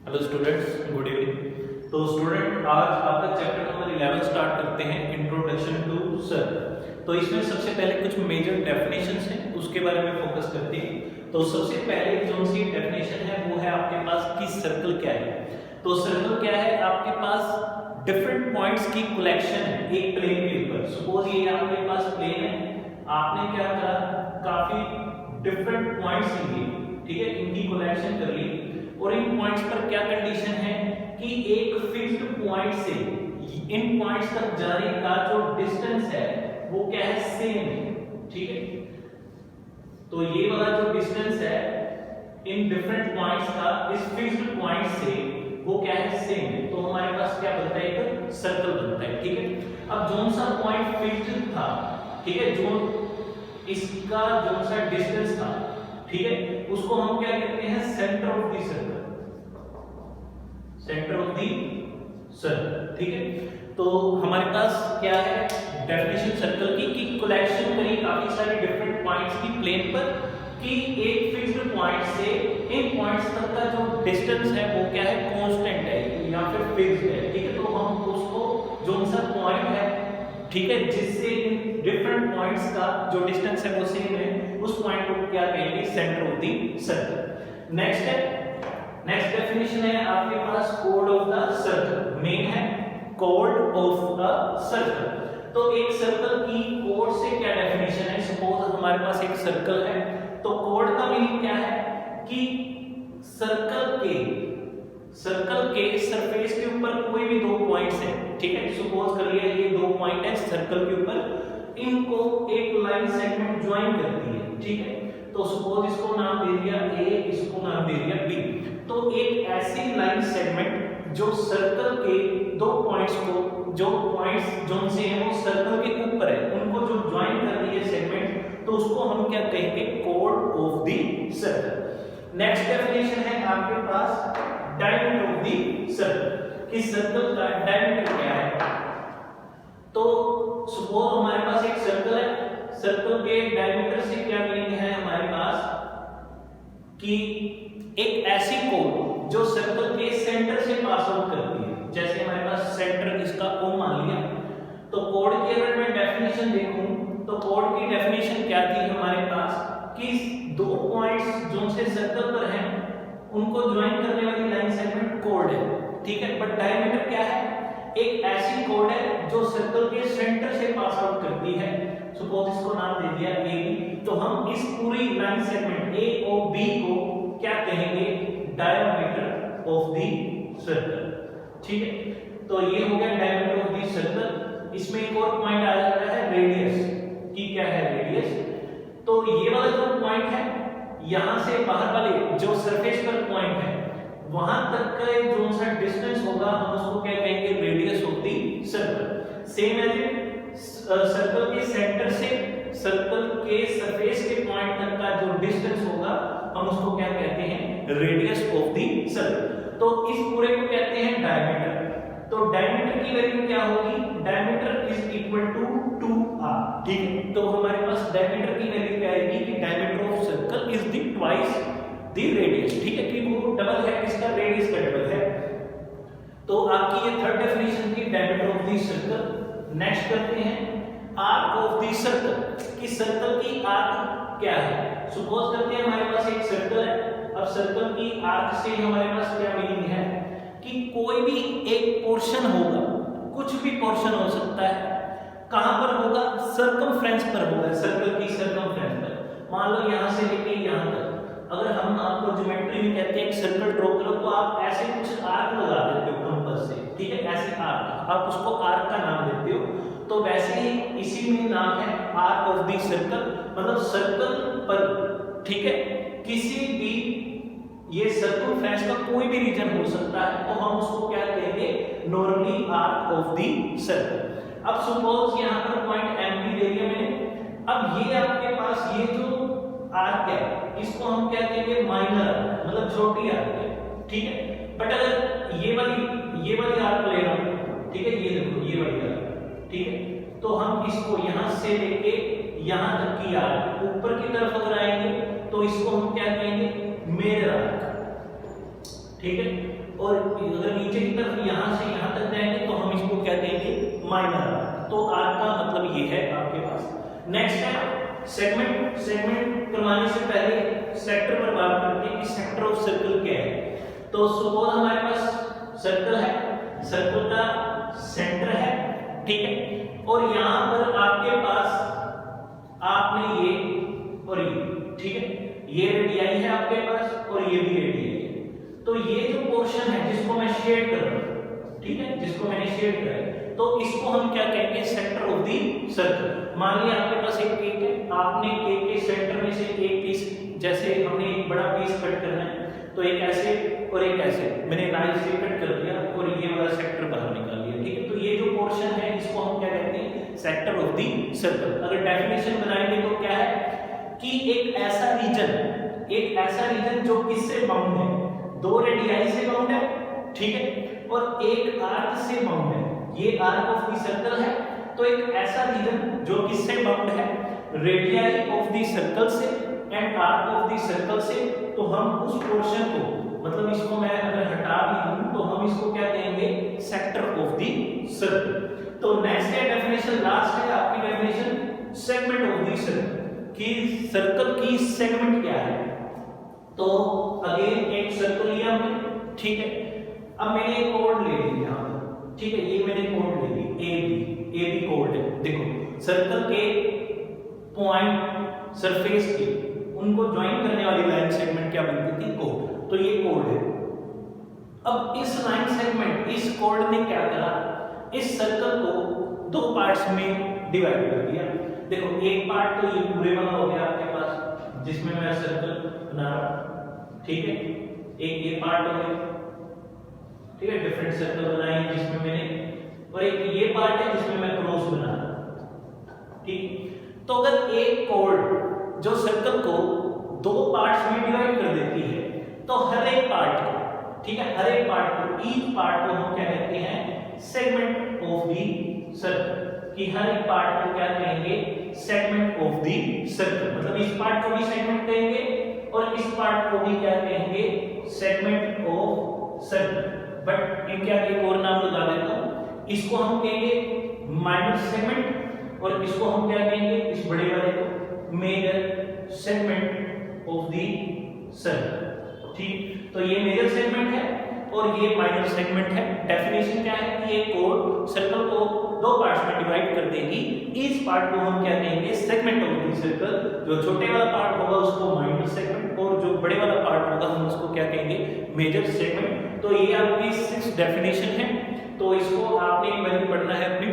Hello students, good evening. तो student, आज आपका चैप्टर नंबर 11 स्टार्ट करते हैं, इंट्रोडक्शन टू सर्कल। तो इसमें सबसे पहले कुछ मेजर डेफिनेशंस हैं, उसके बारे में फोकस करते हैं। तो सबसे पहले जो सी डेफिनेशन है वो है आपके पास कि सर्कल क्या है। तो सर्कल क्या है, आपके पास डिफरेंट पॉइंट्स की कलेक्शन है एक प्लेन के ऊपर। सपोज ये आपके पास प्लेन है, आपने क्या करा, काफी डिफरेंट पॉइंट्स लिए, ठीक है, इनकी कलेक्शन कर ली। और इन पॉइंट्स पर क्या कंडीशन है कि एक फिक्स्ड पॉइंट से इन पॉइंट्स तक जाने का जो डिस्टेंस है वो क्या है, सेम है, ठीक है। तो ये वाला जो डिस्टेंस है इन डिफरेंट पॉइंट्स का इस फिक्स्ड पॉइंट से वो क्या है, सेम है। तो हमारे पास क्या बनता है, एक सर्कल बनता है, ठीक है। अब जोन सा पॉइंट फिक्स्ड था, ठीक है, जो इसका जोन सा डिस्टेंस था, ठीक है, उसको हम क्या कहते हैं, centre of the circle, centre of the circle, ठीक है। तो हमारे पास क्या है डेफिनेशन सर्कल की कि कलेक्शन करी काफी सारे डिफरेंट पॉइंट्स की प्लेन पर कि एक फिक्स्ड पॉइंट से इन पॉइंट्स तक का जो डिस्टेंस है वो क्या है, कांस्टेंट है या फिर फिक्स्ड है, ठीक है। तो हम उसको जोन सा पॉइंट है, ठीक है, जिससे इन डिफरेंट पॉइंट्स का जो डिस्टेंस है वो सेम है, उस पॉइंट को क्या कहेंगे, centre of the circle. Next है, नेक्स्ट डेफिनेशन है आपके पास कोड ऑफ द सर्कल। मेन है कोड ऑफ द सर्कल। तो एक सर्कल की कोड से क्या डेफिनेशन है, सपोज हमारे पास एक सर्कल है, तो कोड का मीनिंग क्या है कि सर्कल के सरफेस के ऊपर कोई भी दो पॉइंट्स हैं, ठीक है। सपोज कर लिया ये दो पॉइंट है सर्कल के ऊपर, इनको एक लाइन सेगमेंट ज्वाइन करती है, ठीक है। तो सपोज इसको नाम दे दिया ए, इसको नाम दे दिया बी। तो एक ऐसी लाइन सेगमेंट जो सर्कल के दो पॉइंट्स को, जो पॉइंट्स जोन से है वो सर्कल के ऊपर है, उनको जो ज्वाइन कर रही है सेगमेंट, तो उसको हम क्या कहेंगे, code of the circle. Next definition है आपके पास डायमीटर ऑफ द सर्कल, कि सर्कल का डायमीटर क्या है। तो सपोज हमारे पास एक सर्कल है, सर्कल के डायमीटर से क्या मीनिंग है हमारे पास कि एक ऐसी कोड जो सर्कल के सेंटर से पास आउट करती है। जैसे हमारे पास सेंटर इसका O मान लिया, तो कोड की अगर मैं डेफिनेशन देखूं तो कोड की डेफिनेशन क्या थी हमारे पास कि दो पॉइंट्स जो से सर्कल पर हैं उनको ज्वाइन करने वाली लाइन सेगमेंट कोड है, ठीक है। बट डायमीटर क्या है, एक ऐसी कोड है जो सर्कल के सेंटर से पास आउट करती है। सपोज इसको नाम दे दिया ए बी, तो हम इस पूरी line segment A O B को क्या कहेंगे, डायमीटर ऑफ द सर्कल, ठीक है। तो ये हो गया डायमीटर ऑफ द सर्कल। इसमें एक और पॉइंट आ जाता है रेडियस, कि क्या है रेडियस। तो ये वाला जो पॉइंट है, यहां से बाहर वाले जो सरफेस पर पॉइंट है वहां तक का जो सा डिस्टेंस होगा हम उसको क्या कहेंगे, radius of the circle. Same as it circle के सेंटर से सर्कल के सरफेस के पॉइंट तक का जो डिस्टेंस होगा हम उसको क्या कहते हैं, रेडियस ऑफ द सर्कल। तो इस पूरे को कहते हैं डायमीटर। तो डायमीटर की वैल्यू क्या होगी, diameter is equal to 2r, ठीक है। तो हमारे पास डायमीटर की वैल्यू क्या आएगी कि diameter of circle is the twice the radius, ठीक है, कि वो डबल है किसका, रेडियस का डबल है। तो आपकी ये थर्ड डेफिनेशन थी diameter of the circle. Next करते हैं आर्क ऑफ द सर्कल, कि सर्कल की आर्क क्या है। सपोज करते हैं हमारे पास एक सर्कल है, अब सर्कल की आर्क से हमारे पास क्या मीनिंग है कि कोई भी एक पोर्शन होगा, कुछ भी पोर्शन हो सकता है, कहां पर होगा, सर्कमफ्रेंस पर होगा, सर्कल की सर्कमफ्रेंस पर। मान लो यहां से लेके यहां तक, अगर हम आपको ज्योमेट्री में कहते हैं एक सर्कल ड्रॉ करो, तो आप ऐसे कुछ आर्क लगा देते हो कंपास से, ठीक है, ऐसे आर्क, आप उसको आर्क का नाम देते हो। तो वैसे ही इसी में नाम है आर्क ऑफ द सर्कल, मतलब सर्कल पर, ठीक है, किसी भी ये सर्कमफ्रेंस का कोई भी रीजन हो सकता है, तो हम उसको क्या कहेंगे, normally arc of the circle. अब सपोज यहां पर पॉइंट एम भी दे दिया मैंने। अब ये आपके पास ये जो आर्क है इसको हम क्या कहेंगे, माइनर आर्क, मतलब छोटी आर्क है, ठीक है। बट अगर ये वाली आर्क ले रहा हूं, ठीक है, ये देखो ये वाली आर्क, ठीक है, तो हम इसको यहां से लेके यहां तक की आर्क ऊपर की तरफ अगर आएंगे तो इसको हम क्या कहेंगे, मेजर आर्क, ठीक है। और अगर नीचे की तरफ यहाँ से यहाँ तक जाएंगे तो हम इसको क्या कहेंगे, माइनर आर्क। तो आर्क का मतलब ये है आपके पास। नेक्स्ट है सेगमेंट। सेगमेंट करवाने से पहले सेक्टर पर बात करते हैं कि सेक्टर ऑफ सर्कल क्या है। तो सपोज हमारे पास सर्कल है, सर्कल का सेंटर है, ठीक है, और यहाँ पर आपके पास आपने ये और ये, ठीक है, ये रेडियाई है आपके पास और ये भी रेडियाई है। तो ये जो पोर्शन है जिसको मैं शेड कर रहा हूं, ठीक है, जिसको मैंने शेड करा है, तो इसको हम क्या कहेंगे, सेंटर ऑफ दी सर्कल। मान लिया आपके पास एक केक है, आपने केक के सेंटर में से एक पीस, जैसे हमने एक बड़ा पीस कट करना है तो एक ऐसे और एक ऐसे मैंने नाइफ से कट कर दिया और ये वाला सेक्टर बाहर निकाल लिया, ठीक है। तो ये जो पोर्शन है इसको हम क्या कहते हैं, सेक्टर ऑफ दी सर्कल। अगर डेफिनेशन बनाएंगे तो क्या है कि एक ऐसा रीजन जो किससे बाउंड है, दो रेडियाई से बाउंड है, ठीक है, और एक आर्क से बाउंड है, ये आर्क ऑफ दी सर्कल है। तो एक ऐसा रीजन जो किससे बाउंड है, रेडियाई ऑफ दी सर्कल से and arc of the circle से, तो हम उस पोर्शन को, मतलब इसको मैं अगर हटा भी दूं तो हम इसको क्या कहेंगे, सेक्टर ऑफ दी सर्कल। तो नेक्स्ट है डेफिनेशन, लास्ट है आपकी definition, segment of the circle, कि सर्कल की सेगमेंट क्या है। तो अगेन एक सर्कल लिया हमने, ठीक है, अब मैंने एक कोड ले ली यहां पर, ठीक है, ये मैंने कोड ले ली ए बी कोड है। देखो सर्कल के पॉइंट सरफेस के उनको ज्वाइन करने वाली लाइन सेगमेंट क्या बनती थी, कोड। तो ये कोड है। अब इस लाइन सेगमेंट, इस कोड ने क्या करा, इस सर्कल को दो पार्ट्स में डिवाइड कर दिया। देखो एक पार्ट तो ये पूरे वाला हो गया आपके पास जिसमें मैं सर्कल बना रहा हूं, ठीक है, एक ये पार्ट हो गया, ठीक है, डिफरेंट सर्कल बनाए जिसमें मैंने, और एक ये पार्ट है जिसमें मैं क्रॉस बना रहा हूं, ठीक। तो अगर एक कोड जो सर्कल को दो पार्ट्स में डिवाइड कर देती है तो हर एक पार्ट को, ठीक है, हर एक पार्ट को, ईच पार्ट को हम क्या कहते हैं, सेगमेंट ऑफ दी सर्कल, कि हर एक पार्ट को क्या कहेंगे, सेगमेंट ऑफ दी सर्कल। मतलब इस पार्ट को भी सेगमेंट कहेंगे और इस पार्ट को भी क्या कहेंगे, सेगमेंट ऑफ सर्कल। बट इनके आगे एक और नाम लगा देता हूं, इसको हम कहेंगे माइनर सेगमेंट और इसको हम क्या कहेंगे, इस बड़े वाले को major segment of the circle, ठीक। तो ये मेजर सेगमेंट है और ये माइनर सेगमेंट है। डेफिनेशन क्या है कि ये कोड सर्कल को दो पार्ट्स में डिवाइड कर देगी, इस पार्ट को हम क्या कहेंगे, सेगमेंट ऑफ दी सर्कल। जो छोटे वाला पार्ट होगा उसको माइनर सेगमेंट और जो बड़े वाला पार्ट होगा हम उसको क्या कहेंगे, मेजर सेगमेंट। तो ये आपकी 6 डेफिनेशन है, तो इसको आपने एक बार पढ़ना है अपनी